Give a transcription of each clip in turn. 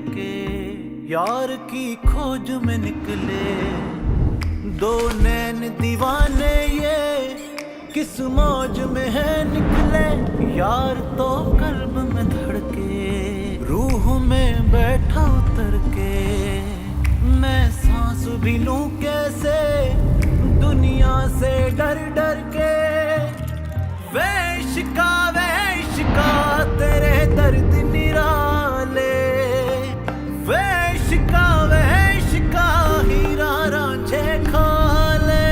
लेके यार की खोज में निकले। दो नैन दीवाने ये किस मौज में है निकले। यार तो कल्ब में धड़के रूह में बैठा उतर के। मैं सांस भी लूं कैसे दुनिया से डर डर के। वे इश्का तेरे दर्द निराले। वे इश्का हीरा रांझे खाले।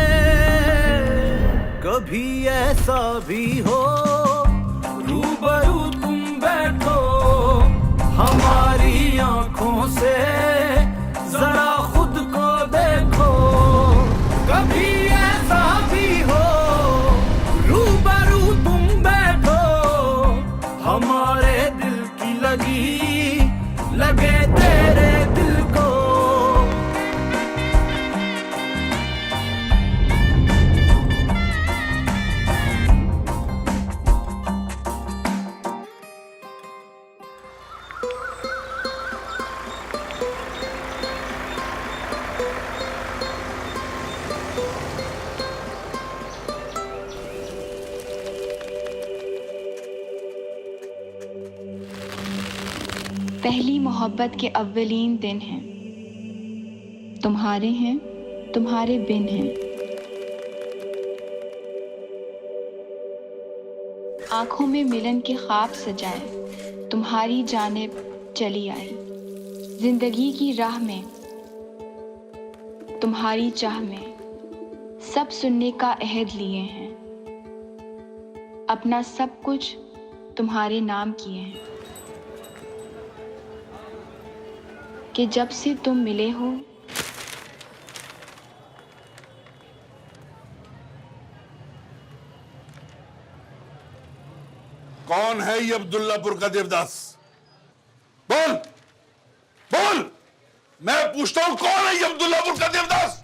कभी ऐसा भी हो रूबरू तुम बैठो हमारी आंखों से जरा खुद को देखो। कभी ऐसा भी हो रूबरू तुम बैठो हमारे दिल की लगे तेरे दिल को। पहली मोहब्बत के अव्वलीन दिन हैं, तुम्हारे हैं तुम्हारे बिन हैं। आंखों में मिलन के ख्वाब सजाए तुम्हारी जानिब चली आई। जिंदगी की राह में तुम्हारी चाह में सब सुनने का अहद लिए हैं। अपना सब कुछ तुम्हारे नाम किए हैं कि जब से तुम मिले हो कौन है ये अब्दुल्लापुर का देवदास? बोल बोल, मैं पूछता हूं कौन है ये अब्दुल्लापुर का देवदास?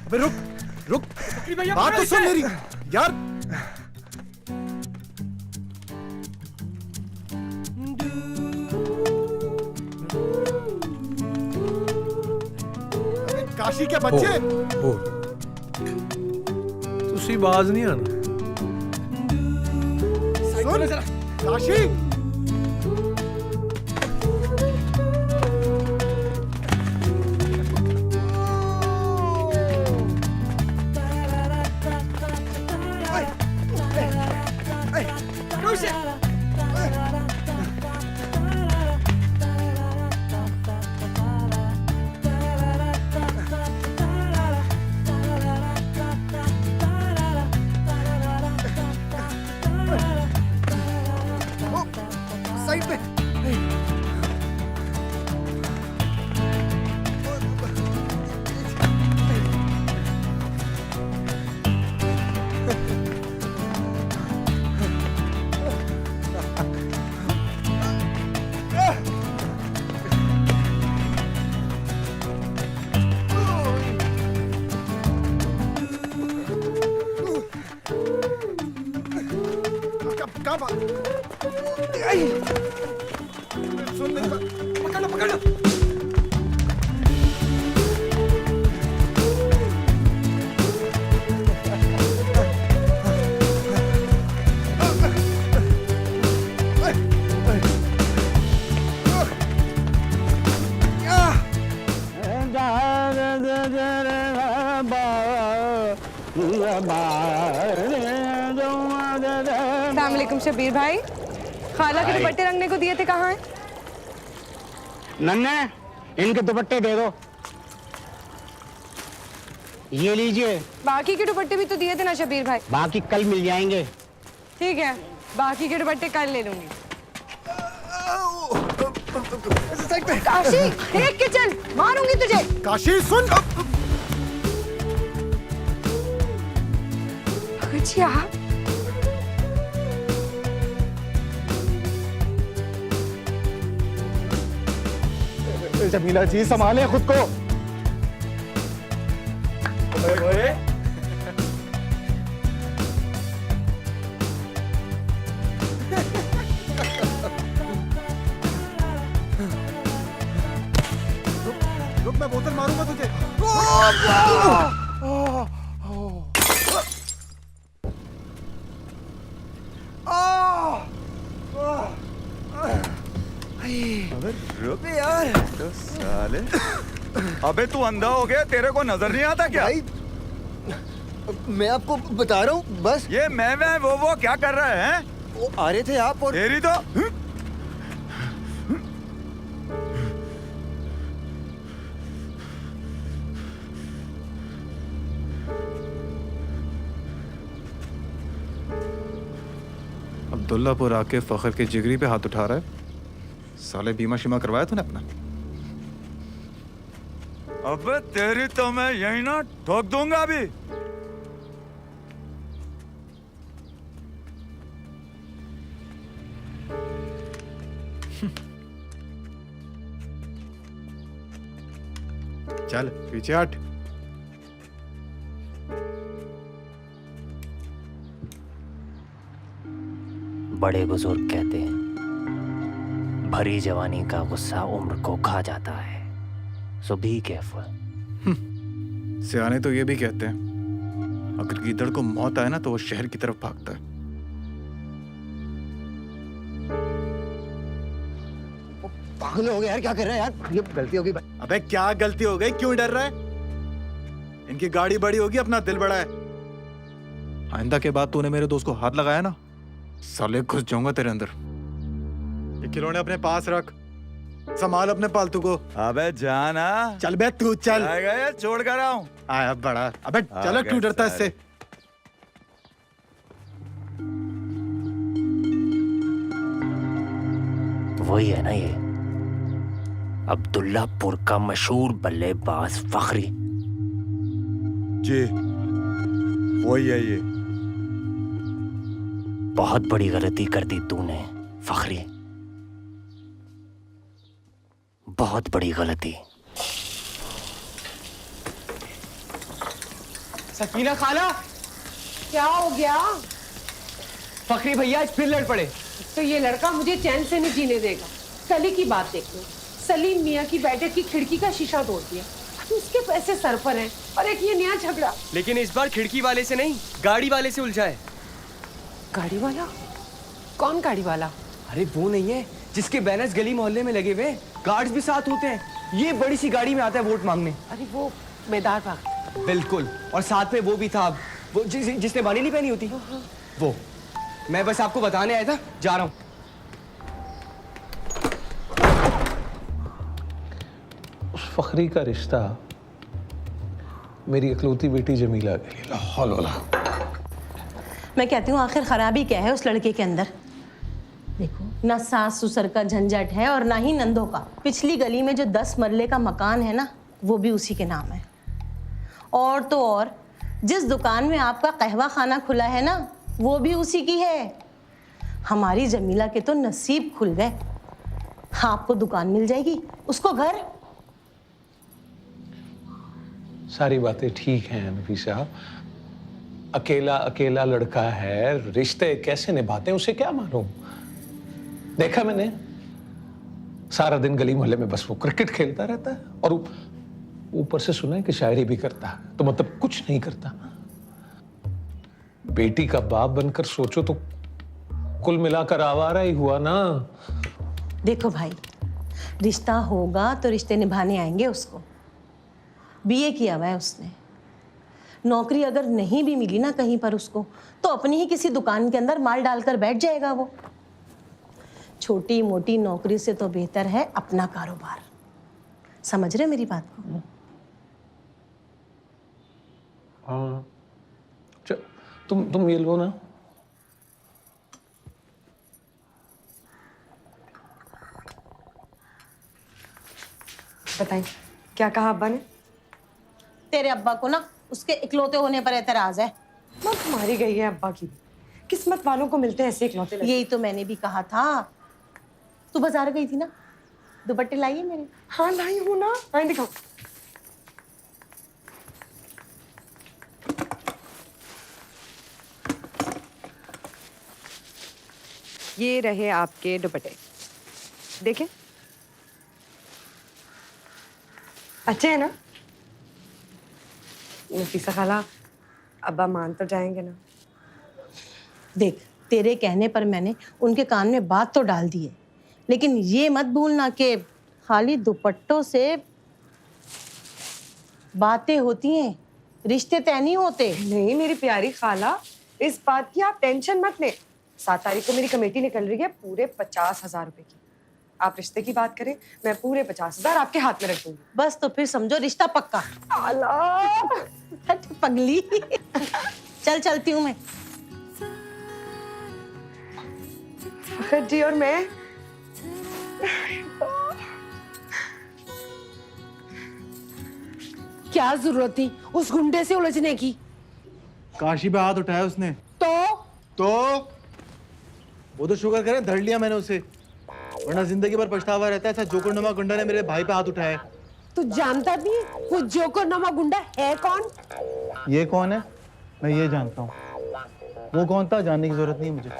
अबे रुक रुक, बात तो सुन मेरी यार। काशी के बच्चे हो तुसी बाज नहीं आना। सुन काशी, साइड पे। सुन मेरी बात, पकड़ लो पकड़ लो। अस्सलामुअलैकुम शबीर भाई, खाला के दुपट्टे रंगने को दिए थे, कहाँ हैं? नन्हे, इनके दुपट्टे दे दो। ये लीजिए। बाकी के दुपट्टे भी तो दिए थे ना शबीर भाई। बाकी कल मिल जाएंगे। ठीक है, बाकी के दुपट्टे कल ले लूंगी। काशी देख के चल, मारूंगी तुझे। काशी सुन। जी आप जमीला जी संभाले खुद को। रुक यार तो साले। अबे तू अंधा हो गया, तेरे को नजर नहीं आता क्या? भाई मैं आपको बता रहा हूँ बस। ये मैं वो क्या कर रहे हैं? वो आ रहे थे आप और तेरी तो अब्दुल्लापुर आके फखर के जिगरी पे हाथ उठा रहा है। साले बीमा शीमा करवाया तूने अपना? अबे तेरी तो मैं यही ना ठोक दूंगा अभी। चल पीछे हट। बड़े बुजुर्ग कहते हैं भरी जवानी का गुस्सा उम्र को खा जाता है, सो बी केयरफुल। सियाने तो ये भी कहते हैं अगर गीदड़ को मौत आए ना तो वो शहर की तरफ भागता है। पागल हो गया यार, क्या कर रहा है यार? ये गलती होगी भाई। अबे क्या गलती हो गई, क्यों डर रहा है? इनकी गाड़ी बड़ी होगी, अपना दिल बड़ा है। आइंदा के बाद तूने मेरे दोस्त को हाथ लगाया ना, साले घुस जाऊंगा तेरे अंदर। ये खिलौने अपने पास रख, संभाल अपने पालतू को। अबे जाना। चल बे तू चल। आएगा या छोड़ कर आऊं? आया बड़ा। अबे चलो, क्यों डरता है इससे? वही है ना ये अब्दुल्लापुर का मशहूर बल्लेबाज फखरी। जी वही है ये। बहुत बड़ी गलती कर दी तूने फखरी, बहुत बड़ी गलती। सकीना खाला, क्या हो गया? फखरी भैया आज फिर लड़ पड़े। तो ये लड़का मुझे चैन से नहीं जीने देगा। कल की बात देख लो, सलीम मियाँ की बैठक की खिड़की का शीशा तोड़ दिया। उसके पैसे सर पर हैं और एक ये नया झगड़ा। लेकिन इस बार खिड़की वाले से नहीं, गाड़ी वाले से उलझा है। गाड़ी वाला? कौन गाड़ी वाला? अरे वो नहीं है जिसके बैनर्स गली मोहल्ले में लगे हुए, गार्ड्स भी साथ होते हैं। ये बड़ी सी गाड़ी में आता है वोट मांगने। अरे वो बेदार भाग। बिल्कुल, और साथ में वो भी था, वो जिसने बानी नहीं पहनी होती वो। मैं बस आपको बताने आया था, जा रहा हूँ। उस फखरी का रिश्ता मेरी इकलौती बेटी जमीला के लिए। लाहौल वाला। मैं कहती हूँ आखिर खराबी क्या है उस लड़के के अंदर? देखो, ना सास ससुर का झंझट है और ना ही नंदों का। पिछली गली में जो 10 मरले का मकान है ना, वो भी उसी के नाम है। और तो और जिस दुकान में आपका कहवा खाना खुला है ना, वो भी उसी की है। हमारी जमीला के तो नसीब खुल गए। आपको दुकान मिल जाएगी, उसको घर। सारी बातें ठीक हैं नफीसा, अकेला अकेला लड़का है, रिश्ते कैसे निभाते हैं उसे क्या मालूम। देखा मैंने, सारा दिन गली मोहल्ले में बस वो क्रिकेट खेलता रहता है और ऊपर से सुना है कि शायरी भी करता है, तो मतलब कुछ नहीं करता। बेटी का बाप बनकर सोचो तो कुल मिलाकर आवारा ही हुआ ना। देखो भाई, रिश्ता होगा तो रिश्ते निभाने आएंगे उसको। बीए किया हुआ है उसने, नौकरी अगर नहीं भी मिली ना कहीं पर उसको, तो अपनी ही किसी दुकान के अंदर माल डालकर बैठ जाएगा वो। छोटी मोटी नौकरी से तो बेहतर है अपना कारोबार। समझ रहे मेरी बात को? हाँ, तुम ये लो ना। बताएं, क्या कहा अब्बा ने? तेरे अब्बा को ना उसके इकलौते होने पर एतराज है। माँ तुम्हारी गई है अब्बा की। किस्मत वालों को मिलते हैं ऐसे इकलौते। यही तो मैंने भी कहा था। तू बाजार गई थी ना, दुपट्टे लाई है मेरे? हाँ लाई हूँ ना, आए दिखाओ। ये रहे आपके दुपट्टे, देखें अच्छे हैं ना? नफीसा खाला, अब्बा मान तो जाएंगे ना? देख, तेरे कहने पर मैंने उनके कान में बात तो डाल दी है, लेकिन ये मत भूलना कि खाली दुपट्टों से बातें होती हैं, रिश्ते तय नहीं होते। नहीं मेरी प्यारी खाला, इस बात की आप टेंशन मत ले। 7 तारीख को मेरी कमेटी निकल रही है पूरे 50,000 रुपए की। आप रिश्ते की बात करें, मैं पूरे 50,000 आपके हाथ में रख दूंगी। बस तो फिर समझो रिश्ता पक्का। हट पगली। चल चलती हूँ मैं। फखर जी और मैं क्या जरूरत थी उस गुंडे से उलझने की? काशी पे हाथ उठाया उसने तो वो तो शुक्र करें धर लिया मैंने उसे, वरना जिंदगी भर पछतावा रहता है। ऐसा जोकरनुमा गुंडा ने मेरे भाई पे हाथ उठाया। तू जानता भी है वो जोकरनुमा गुंडा है कौन? ये कौन है? मैं ये जानता हूँ। वो कौन था जानने की जरूरत नहीं है मुझे।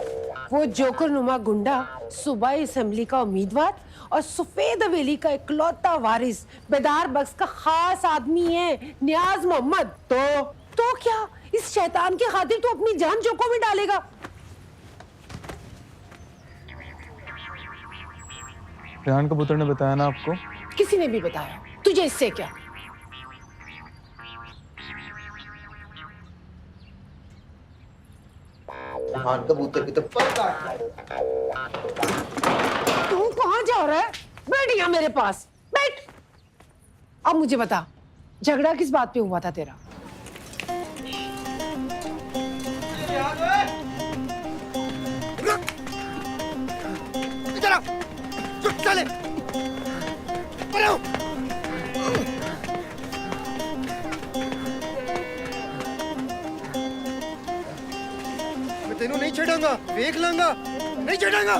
वो जोकरनुमा गुंडा सूबाई असेंबली का उम्मीदवार और सफेद हवेली का इकलौता वारिस बेदार बख्श का खास आदमी है, नियाज मोहम्मद। तो क्या इस शैतान की खातिर तू अपनी जान जोखिम में डालेगा? रेहान कबूतर ने बताया ना आपको? किसी ने भी बताया, तुझे इससे क्या? रेहान कबूतर की तो पर काट। तू कहाँ जा रहा है? बैठ यहाँ मेरे पास, बैठ। अब मुझे बता, झगड़ा किस बात पे हुआ था तेरा? चले मैं तेनू नहीं छेड़ूंगा, देख लांगा, नहीं छेड़ूंगा।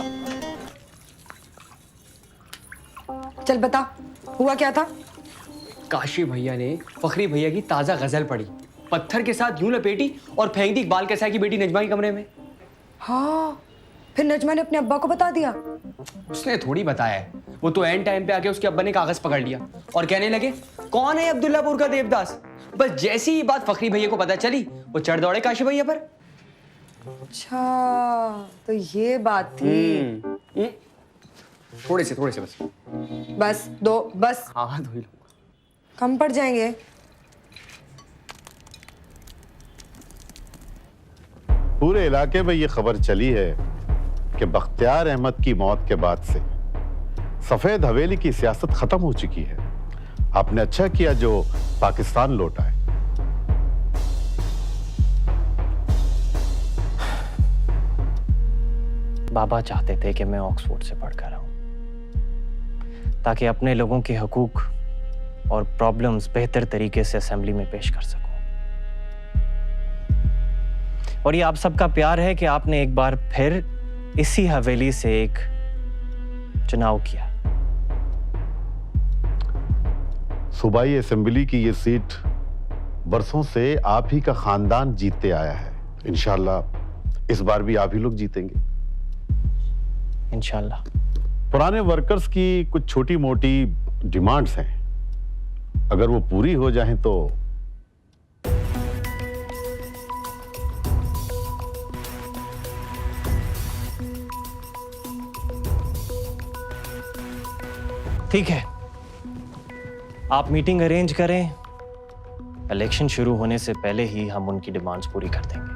चल बता, हुआ क्या था? काशी भैया ने फखरी भैया की ताजा गजल पढ़ी, पत्थर के साथ यूं लपेटी और फेंक दी इकबाल कैसा की बेटी नजमा के कमरे में। हाँ, फिर नजमा ने अपने अब्बा को बता दिया? उसने थोड़ी बताया है, वो तो एंड टाइम पे आके उसके अब्बा ने कागज पकड़ लिया और कहने लगे कौन है अब्दुल्लापुर का देवदास। बस जैसी ही बात फखरी भैया को पता चली, वो चढ़ दौड़े काशी भैया पर। अच्छा, तो ये बात थी। थोड़े से बस। बस दो, बस। हाँ धो ही लूंगा। कम पड़ जाएंगे। पूरे इलाके में ये खबर चली है कि बख्तियार अहमद की मौत के बाद से सफेद हवेली की सियासत खत्म हो चुकी है। आपने अच्छा किया जो पाकिस्तान लौट आए। बाबा चाहते थे कि मैं ऑक्सफोर्ड से पढ़कर आऊं, ताकि अपने लोगों के हकूक और प्रॉब्लम्स बेहतर तरीके से असेंबली में पेश कर सकूं। और ये आप सबका प्यार है कि आपने एक बार फिर इसी हवेली से एक चुनाव किया। सूबाई असेंबली की ये सीट बरसों से आप ही का खानदान जीतते आया है। इंशाल्लाह इस बार भी आप ही लोग जीतेंगे। इंशाल्लाह। पुराने वर्कर्स की कुछ छोटी मोटी डिमांड्स हैं, अगर वो पूरी हो जाएं तो ठीक है, आप मीटिंग अरेंज करें। इलेक्शन शुरू होने से पहले ही हम उनकी डिमांड्स पूरी कर देंगे।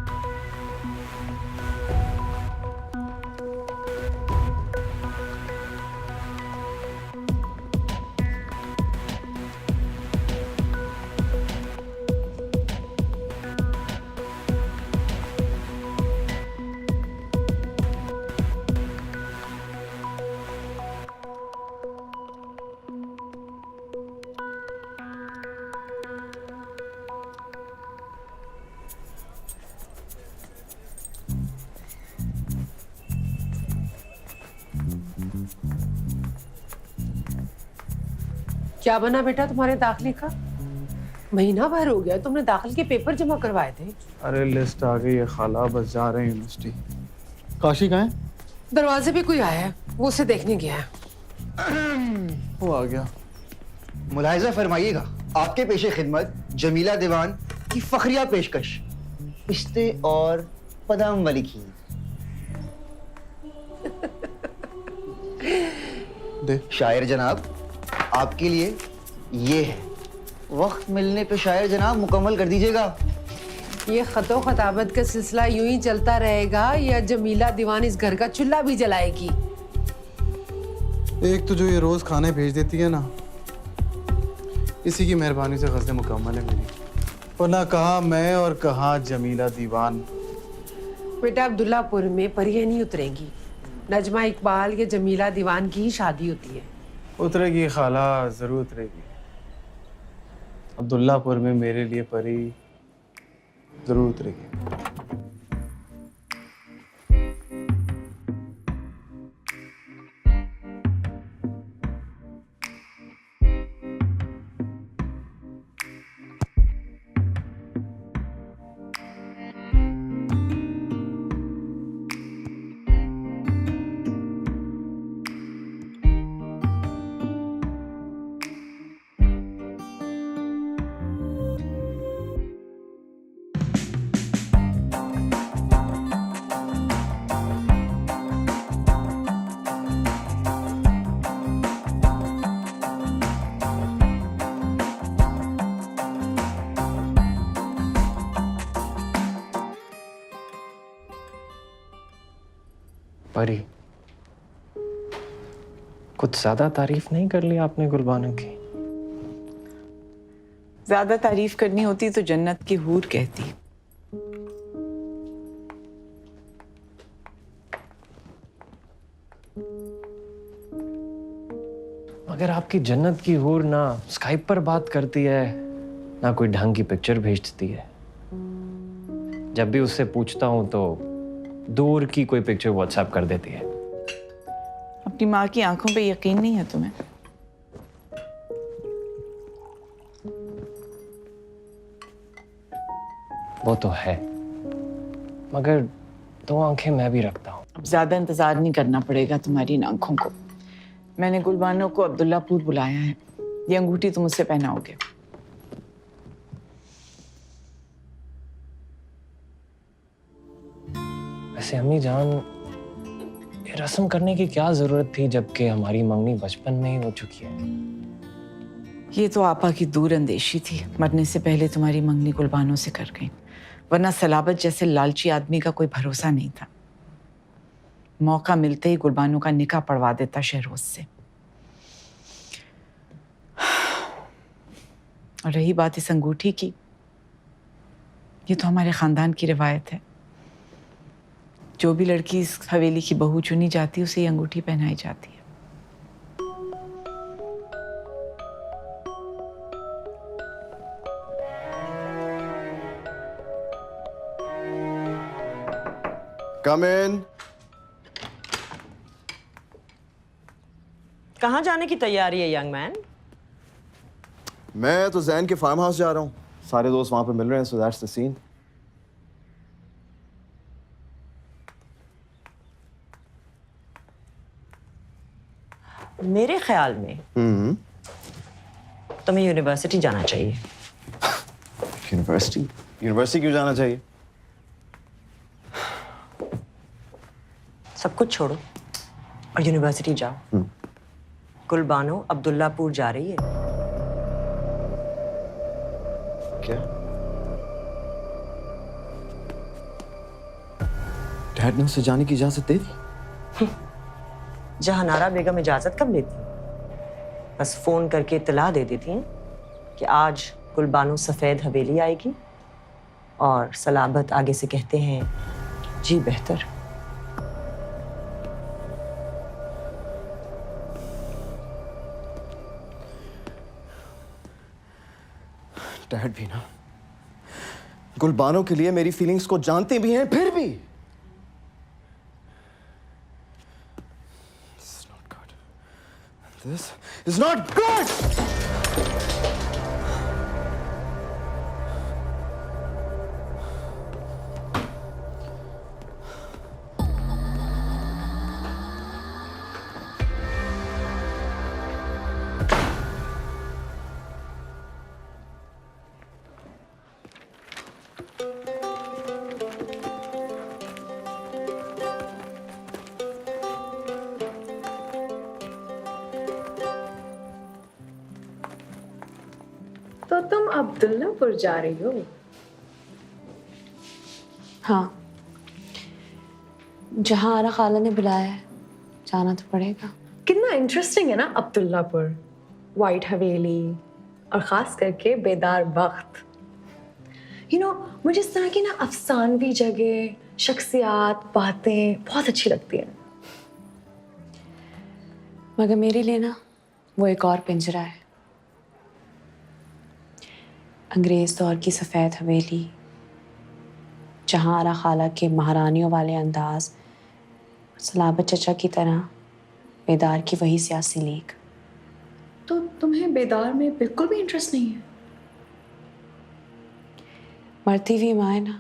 क्या बना बेटा तुम्हारे दाखिले का? महीना भर हो गया, तुमने दाखिल के पेपर जमा करवाए थे। अरे लिस्ट आ गई है खाला, बस जा रहे हैं यूनिवर्सिटी। काशी कहाँ है? दरवाजे पे कोई आया है, वो उसे देखने गया है। वो आ गया। मुलाहिजा फरमाइएगा, आपके पेशे खिदमत जमीला दीवान की फखरिया पेशकश, पिस्ते और बादाम वाली खीर। दे। शायर जनाब, आपके लिए ये है। वक्त मिलने पे शायर जनाब मुकम्मल कर दीजिएगा। ये खतो खताबत का सिलसिला यूं ही चलता रहेगा या जमीला दीवान इस घर का चूल्हा भी जलाएगी? एक तो जो ये रोज खाने भेज देती है ना, इसी की मेहरबानी से गज़लें मुकम्मल है मेरी। वरना कहाँ मैं और कहाँ जमीला दीवान। बेटा अब्दुल्लापुर में परियां नहीं उतरेंगी। नजमा इकबाल या जमीला दीवान की ही शादी होती है। उतरेगी खाला, जरूर उतरेगी। अब्दुल्लापुर में मेरे लिए परी जरूर उतरेगी। परी, कुछ ज्यादा तारीफ नहीं कर ली आपने गुलबानो की? ज्यादा तारीफ करनी होती तो जन्नत की हूर कहती। मगर आपकी जन्नत की हूर ना स्काइप पर बात करती है, ना कोई ढंग की पिक्चर भेजती है। जब भी उससे पूछता हूं तो दूर की कोई पिक्चर व्हाट्सएप कर देती है। अपनी माँ की आंखों पे यकीन नहीं है तुम्हें? वो तो है, मगर दो आंखें मैं भी रखता हूँ। अब ज्यादा इंतजार नहीं करना पड़ेगा तुम्हारी इन आंखों को। मैंने गुलबानो को अब्दुल्लापुर बुलाया है। ये अंगूठी तुम उससे पहनाओगे। वैसे अम्मी जान, ये रस्म करने की क्या जरूरत थी जबकि हमारी मंगनी बचपन में ही हो चुकी है? ये तो आपा की दूर अंदेशी थी। मरने से पहले तुम्हारी मंगनी गुलबानो से कर गई, वरना सलाबत जैसे लालची आदमी का कोई भरोसा नहीं था। मौका मिलते ही गुलबानो का निकाह पढ़वा देता शहरोज से। और रही बात इस अंगूठी की, ये तो हमारे खानदान की रिवायत है। जो भी लड़की इस हवेली की बहू चुनी जाती है उसे ये अंगूठी पहनाई जाती है। कम इन। कहाँ जाने की तैयारी है यंग मैन? मैं तो जैन के फार्म हाउस जा रहा हूँ। सारे दोस्त वहां पे मिल रहे हैं, सो दैट्स द सीन। मेरे ख्याल में तुम्हें यूनिवर्सिटी जाना चाहिए। यूनिवर्सिटी? यूनिवर्सिटी क्यों जाना चाहिए? सब कुछ छोड़ो और यूनिवर्सिटी जाओ। गुलबानो अब्दुल्लापुर जा रही है। क्या? डैड ने उसे जाने की इजाजत दे दी? जहानारा बेगम इजाजत कब लेती? बस फोन करके इत्तला दे देती हैं कि आज गुलबानो सफेद हवेली आएगी, और सलाबत आगे से कहते हैं जी बेहतर। डैड भी ना गुलबानो के लिए मेरी फीलिंग्स को जानते भी हैं, फिर भी This is not good! तुम अब्दुल्लापुर जा रही हो? हाँ, जहाँ आरा खाला ने बुलाया है जाना तो पड़ेगा। कितना इंटरेस्टिंग है ना अब्दुल्लापुर, वाइट हवेली और खास करके बेदार बख्त। मुझे इस तरह की ना अफसानवी जगह, शख्सियात, बातें बहुत अच्छी लगती हैं। मगर मेरे लिए ना वो एक और पिंजरा है। अंग्रेज दौर की सफ़ेद हवेली, जहाँ आरा खाला के महारानियों वाले अंदाज, सलाबत चचा की तरह बेदार की वही सियासी लीग। तो तुम्हें बेदार में बिल्कुल भी इंटरेस्ट नहीं है? मरती हुई माँ ना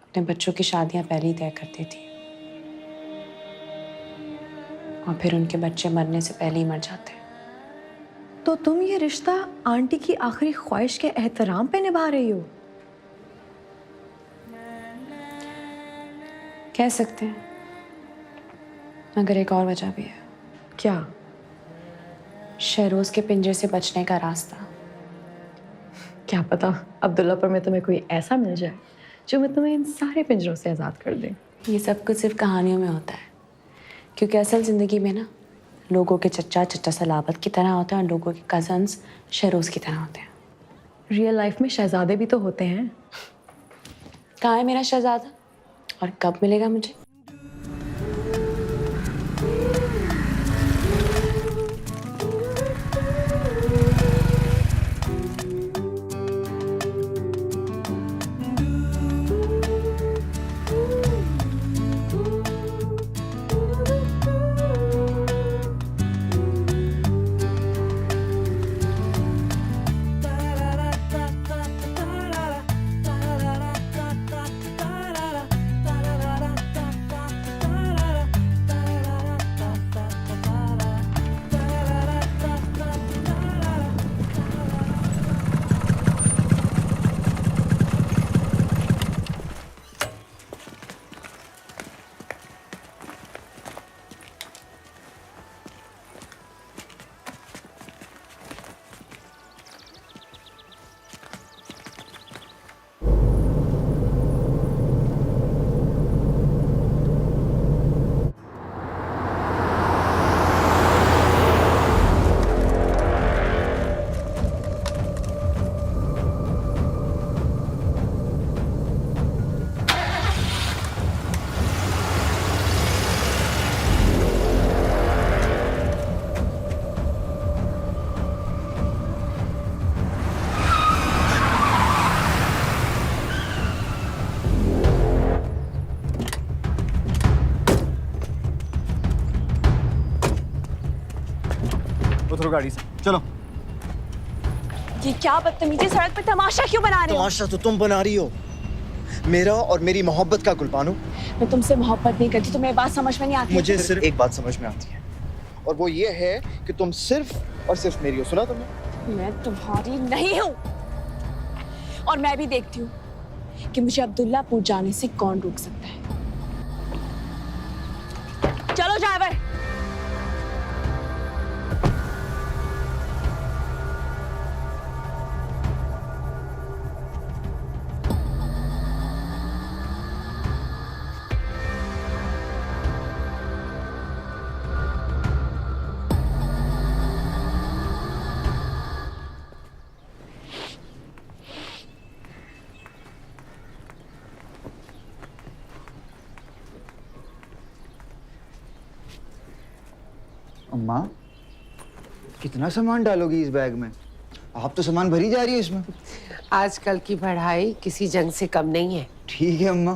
अपने बच्चों की शादियां पहले ही तय कर देती और फिर उनके बच्चे मरने से पहले ही मर जाते हैं। तो तुम ये रिश्ता आंटी की आखिरी ख्वाहिश के एहतराम पे निभा रही हो? कह सकते हैं, मगर एक और वजह भी है। क्या? शहरोज के पिंजरे से बचने का रास्ता। क्या पता अब्दुल्लापुर में तुम्हें कोई ऐसा मिल जाए जो मैं तुम्हें इन सारे पिंजरों से आज़ाद कर दे। ये सब कुछ सिर्फ कहानियों में होता है, क्योंकि असल ज़िंदगी में ना लोगों के चचा सलाबत की तरह होते हैं और लोगों के कजन्स शहरोज की तरह होते हैं। रियल लाइफ में शहजादे भी तो होते हैं। कहाँ है मेरा शहजादा और कब मिलेगा मुझे? उतरो गाड़ी से, चलो। ये क्या बदतमीजी, सड़क पर तमाशा क्यों बना रहे हो? तमाशा तो तुम बना रही हो, मेरा और मेरी मोहब्बत का गुलबानो। मैं तुमसे मोहब्बत नहीं करती, तुम्हें बात समझ में नहीं आती। मुझे सिर्फ एक बात समझ में आती है, और वो ये है कि तुम सिर्फ और सिर्फ मेरी हो। सुना तुमने? मैं तुम्हारी नहीं हूँ, और मैं भी देखती हूँ कि मुझे अब्दुल्लापुर जाने से कौन रोक सकता है। चलो ड्राइवर। अम्मा, कितना सामान डालोगी इस बैग में? आप तो सामान भरी जा रही है इसमें। आजकल की पढ़ाई किसी जंग से कम नहीं है। ठीक है अम्मा,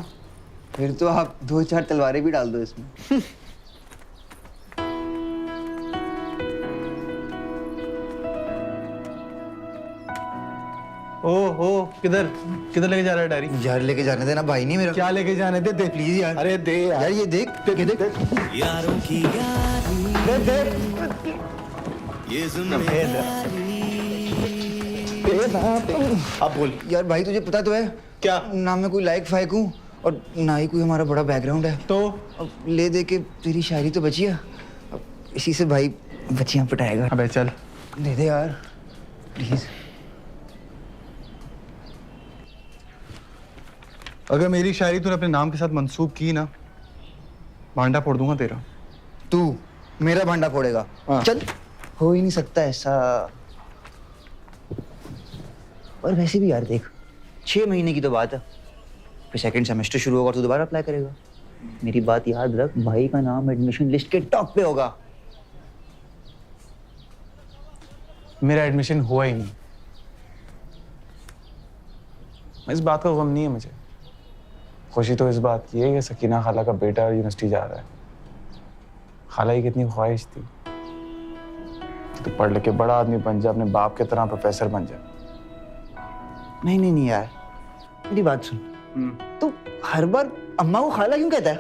फिर तो आप 2-4 तलवारें भी डाल दो इसमें। ओ किधर किधर लेके जा रहा है डायरी? यार लेके जाने देना, भाई नहीं मेरा। क्या लेके जाने दे? दे प्लीज यार। अरे दे यार, ये देख देख यारों की यारी, ये अब बोल यार। भाई तुझे पता तो है क्या, ना मैं कोई लायक फायक हूँ और ना ही कोई हमारा बड़ा बैकग्राउंड है। तो अब ले दे के तेरी शायरी तो बची है, अब इसी से भाई बच्चियां पटाएगा। अबे चल दे दे यार प्लीज। अगर मेरी शायरी तूने अपने नाम के साथ मंसूब की ना, भांडा फोड़ दूंगा तेरा। तू मेरा भांडा फोड़ेगा? चल, हो ही नहीं सकता ऐसा। और वैसे भी यार देख, 6 महीने की तो बात है, फिर सेकंड सेमेस्टर शुरू होगा तो दोबारा अप्लाई करेगा। मेरी बात याद रख, भाई का नाम एडमिशन लिस्ट के टॉप पे होगा। मेरा एडमिशन हुआ ही नहीं। इस बात का गम नहीं है मुझे। खुशी तो इस बात की है कि सकीना खाला का बेटा यूनिवर्सिटी जा रहा है। खाला की कितनी ख्वाहिश थी कि तू पढ़ लिख के बड़ा आदमी बन जा, अपने बाप के तरह प्रोफेसर बन जा। नहीं यार, मेरी बात सुन। तू हर बार अम्मा को खाला क्यों कहता है?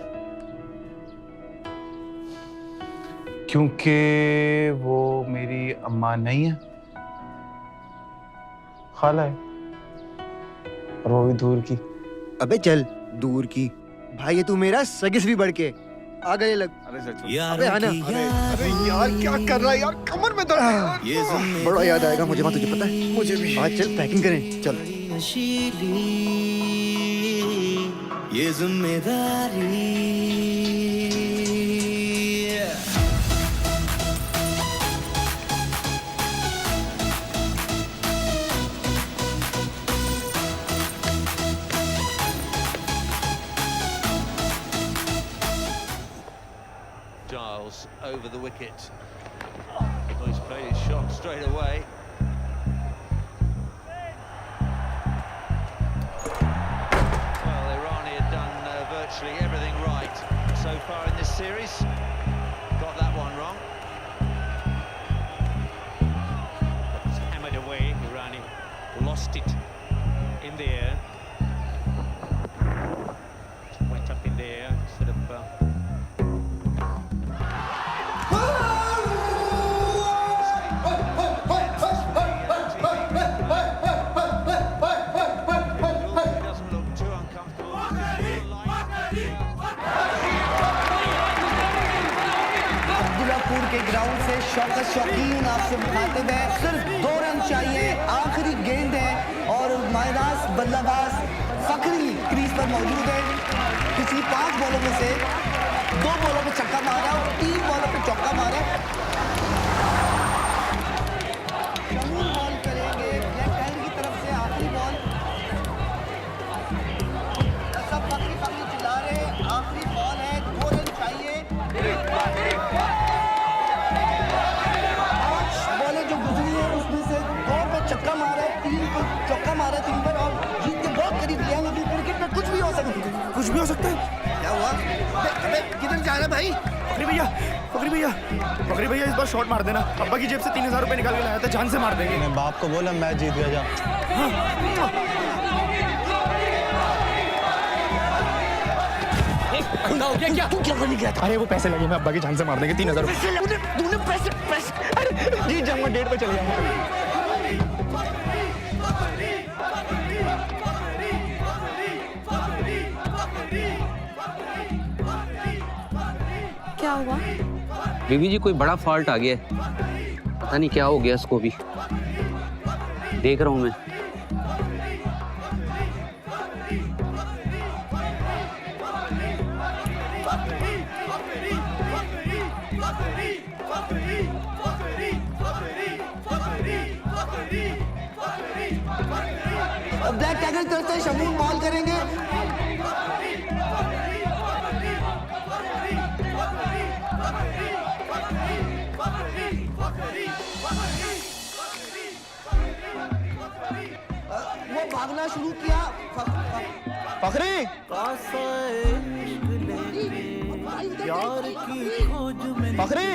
क्योंकि वो मेरी अम्मा नहीं है, खाला है, और वो भी दूर की। अबे चल, दूर की भाई है तू मेरा, सगे से भी बढ़ के। आ गए लग। अबे आना। अरे यार क्या कर रहा है यार, कमर में दर्द है यार। बड़ा याद आएगा मुझे, मां तुझे पता है। मुझे भी। आज चल पैकिंग करें, चल। ये जिम्मेदारी Giles over the wicket. Well, he's played his shot straight away. Well, Irani had done virtually everything right so far in this series. Got that one wrong. It's hammered away. Irani lost it in the air. Went up in the air instead of. के ground से शौकत शौकीन आपसे मुखातिब है। सिर्फ 2 run चाहिए, आखिरी गेंद है और मायनास बल्लेबाज फखरी क्रीज पर मौजूद है। पिछली 5 बॉलों में से 2 बॉलों पे छक्का मारा और 3 बॉलों पे चौका मारा। बॉल करेंगे लेफ्ट हैंड की तरफ से, आखिरी बॉल। सब फखरी चिल्ला रहे, आखिरी बॉल है, 2 रन चाहिए। चक्का मारा है, 3 को चौका मारा है, 3 पर, और जीत के बहुत करीब गया। लेकिन क्रिकेट में कुछ भी हो सकता है। कुछ भी हो सकता है। क्या हुआ? अबे किधर जा रहा है भाई? फखरी भैया इस बार शॉट मार देना। अब्बा की जेब से 3000 रुपए निकाल के लाया था, जान से मार देंगे। मैं बाप को बोला मैच जीत गया। जा हो गया क्या? तू क्या करने गया था? अरे वो पैसे लगे, मैं अब्बा की जान से मार देंगे। 3000 रुपए। तूने पैसे अरे जीत जाऊंगा, 1:30 पे चले जाऊंगा। क्या हुआ? बीबी जी कोई बड़ा फॉल्ट आ गया है, पता नहीं क्या हो गया इसको भी। देख रहा हूं मैं। ब्लैक टैगल तरफ से शमून बॉल करेंगे। वो भागना शुरू किया। फखरी फखरी,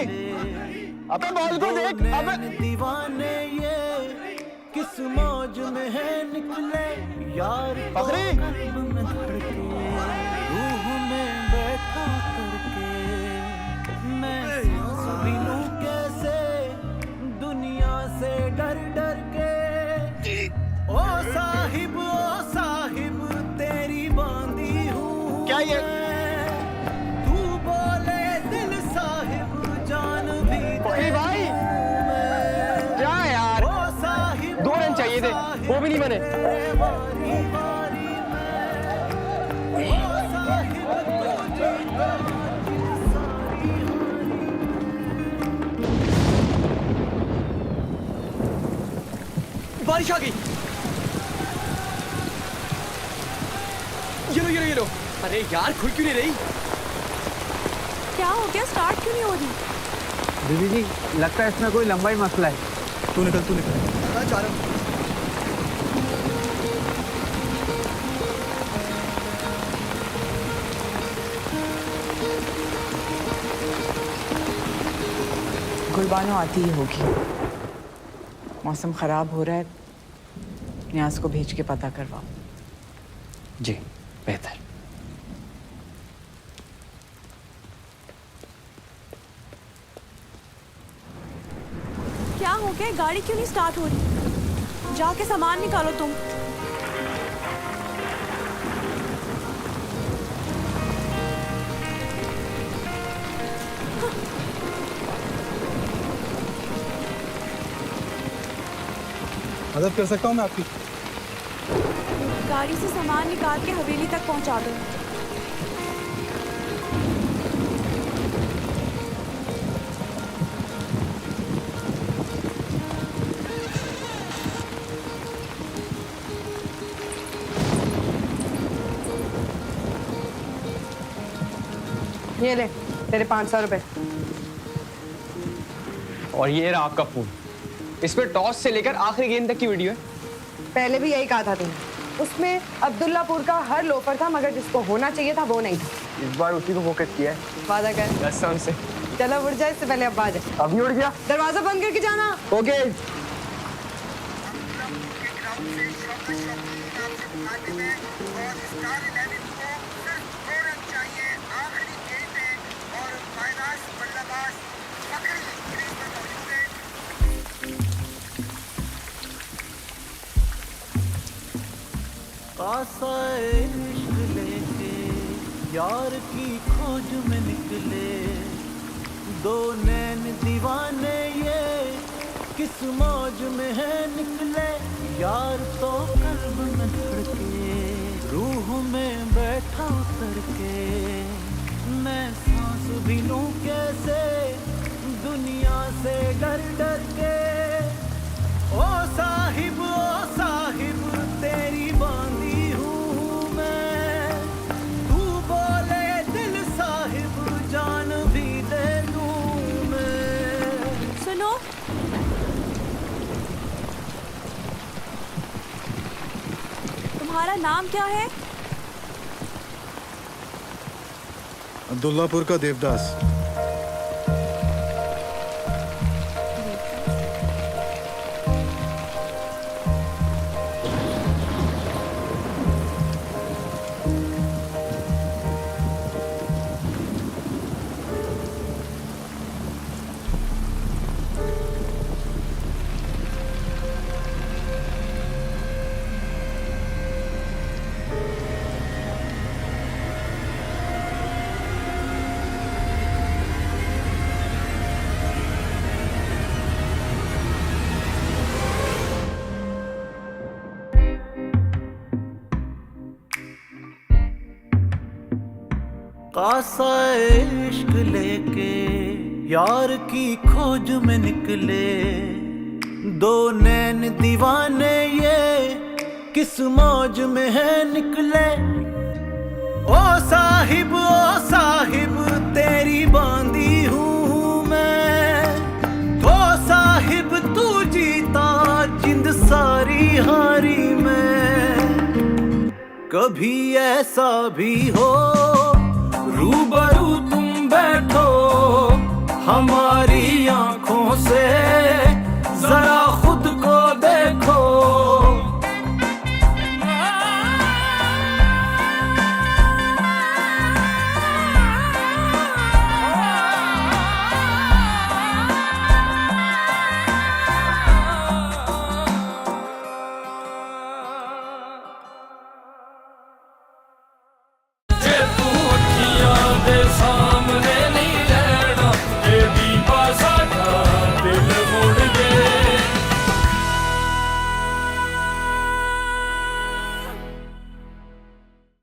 अबे बॉल को देख। अबे दीवाने ये किस मौज में है निकले यार। फखरी रूह में बैठा करके मैं सभी लूं कैसे दुनिया से डर डर के। ओ साहिब तेरी बांधी हूँ। क्या ये? तू बोले दिल साहिब जान भी भाई क्या यार, 2 रन चाहिए थे, वो भी नहीं बने। बारिश आ गई। ये लो। अरे यार खुल क्यों नहीं रही? क्या हो गया, स्टार्ट क्यों नहीं हो रही? दीदी जी लगता है इसमें कोई लंबाई मसला है। तू निकल। मैं जा रहा हूँ। गुलबानो आती ही होगी। मौसम खराब हो रहा है, न्याज को भेज के पता करवाओ। जी बेहतर। क्या हो गया, गाड़ी क्यों नहीं स्टार्ट हो रही? जाके सामान निकालो तुम। मदद कर सकता हूँ मैं आपकी? गाड़ी से सामान निकाल के हवेली तक पहुंचा दो। ये ले तेरे 500 रुपए। और ये रहा आपका फोन। इसमें टॉस से लेकर आखिरी गेंद तक की वीडियो है। पहले भी यही कहा था तुमने। उसमें अब्दुल्लापुर का हर लोफर था, मगर जिसको होना चाहिए था वो नहीं था। इस बार उसी को फोकस किया है। वादा कर। कसम से। चलो उड़ जाए, इससे पहले अब्बा आ जाए। अभी उड़ गया। दरवाजा बंद करके जाना। ओके। आसाए इश्क लेके यार की खोज में निकले, दो नैन दीवाने ये किस मौज में है निकले। यार तो कल्ब में धड़के, रूह में बैठा उतर के, मैं सांस भी लूं कैसे दुनिया से डर डर के। ओ साहिब तेरी बांधी हूँ मैं, तू बोले दिल साहिब जान भी दे दूँ मैं। सुनो, तुम्हारा नाम क्या है? अब्दुल्लापुर का देवदास। आसाए इश्क लेके यार की खोज में निकले, दो नैन दीवाने ये किस मौज में है निकले। ओ साहिब तेरी बांधी हूँ मैं, तो साहिब तू जीता जिंद सारी हारी मैं। कभी ऐसा भी हो